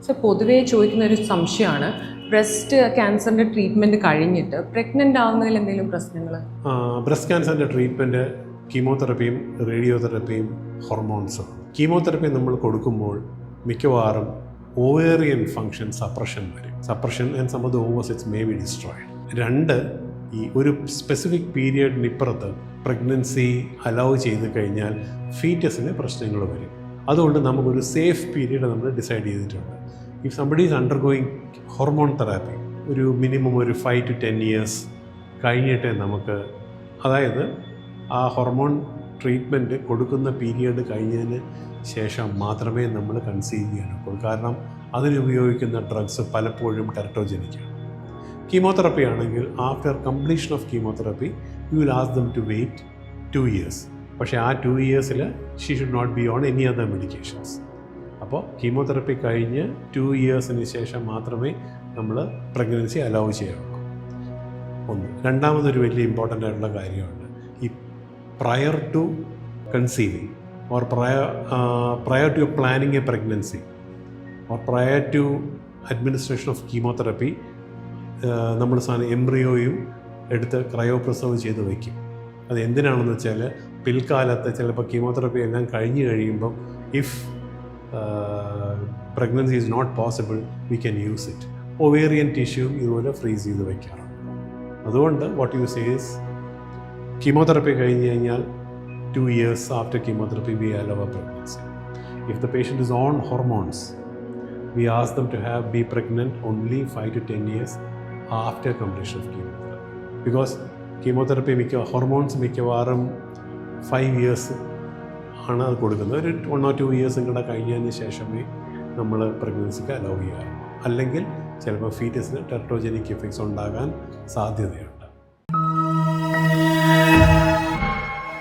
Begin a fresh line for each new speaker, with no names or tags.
So പൊതുവേ ചോദിക്കുന്ന ഒരു സംശയമാണ്, ബ്രസ്റ്റ് ക്യാൻസറിൻ്റെ ട്രീറ്റ്മെൻറ്റ് കഴിഞ്ഞിട്ട് പ്രഗ്നൻ്റ് ആവുന്നതിൽ എന്തെങ്കിലും പ്രശ്നങ്ങൾ?
ബ്രസ്റ്റ് ക്യാൻസറിൻ്റെ ട്രീറ്റ്മെൻറ്റ് കീമോതെറപ്പിയും റേഡിയോതെറപ്പിയും ഹോർമോൺസും. കീമോതെറപ്പി നമ്മൾ കൊടുക്കുമ്പോൾ മിക്കവാറും ഓവേറിയൻ ഫങ്ഷൻ സപ്രഷൻ വരും. Suppression and some of the ovaries may be destroyed. രണ്ട്, ഈ ഒരു സ്പെസിഫിക് പീരിയഡിനിപ്പുറത്ത് പ്രഗ്നൻസി അലൗ ചെയ്ത് കഴിഞ്ഞാൽ ഫീറ്റസിന് പ്രശ്നങ്ങൾ വരും. അതുകൊണ്ട് നമുക്കൊരു സേഫ് പീരീഡ് നമ്മൾ ഡിസൈഡ് ചെയ്തിട്ടുണ്ട്. If somebody is undergoing hormone therapy, ഒരു മിനിമം ഒരു 5 to 10 years കഴിഞ്ഞിട്ടേ നമുക്ക്, അതായത് ആ ഹോർമോൺ ട്രീറ്റ്മെൻറ്റ് കൊടുക്കുന്ന പീരിയഡ് കഴിഞ്ഞതിന് ശേഷം മാത്രമേ നമ്മൾ കൺസീവ് ചെയ്യാനൊക്കൂ. കാരണം അതിനുപയോഗിക്കുന്ന ഡ്രഗ്സ് പലപ്പോഴും ടെററ്റോജനിക്കാണ്. കീമോതെറപ്പി ആണെങ്കിൽ after completion of chemotherapy you will ask them to wait 2 years. പക്ഷേ ആ 2 years she should not be on any other medications. അപ്പോൾ കീമോതെറപ്പി കഴിഞ്ഞ് 2 years ശേഷം മാത്രമേ നമ്മൾ പ്രഗ്നൻസി അലൗ ചെയ്യാറുള്ളൂ. ഒന്ന്. രണ്ടാമതൊരു വലിയ ഇമ്പോർട്ടൻ്റ് ആയിട്ടുള്ള കാര്യമുണ്ട്. ഈ prior to conceiving or prior to planning a pregnancy or prior to administration of chemotherapy നമ്മൾ സാധനം എംബ്രിയോയും എടുത്ത് ക്രയോപ്രസവ് ചെയ്ത് വയ്ക്കും. അത് എന്തിനാണെന്ന് വെച്ചാൽ പിൽക്കാലത്ത് ചിലപ്പോൾ കീമോതെറപ്പി എല്ലാം കഴിഞ്ഞ് കഴിയുമ്പം if pregnancy is not possible we can use it. Ovarian tissue ഇതുപോലെ ഫ്രീസ് ചെയ്ത് വയ്ക്കാറുണ്ട്. അതുകൊണ്ട് what you say is chemotherapy കഴിഞ്ഞ് കഴിഞ്ഞാൽ 2 years after chemotherapy we allow a pregnancy. If the patient is on hormones we ask them to be pregnant only 5 to 10 years after completion of chemotherapy. Because chemotherapy hormones മിക്കവാറും 5 years ആണ് അത് കൊടുക്കുന്നത്. ഒരു 1 or 2 years കൂടെ കഴിഞ്ഞതിന് ശേഷമേ നമ്മൾ പ്രഗ്നൻസിക്ക് allow ചെയ്യാറുള്ളൂ. അല്ലെങ്കിൽ ചിലപ്പോൾ ഫീറ്റസിന് ടെററ്റോജനിക് എഫക്ട്സ് ഉണ്ടാകാൻ സാധ്യതയുണ്ട്.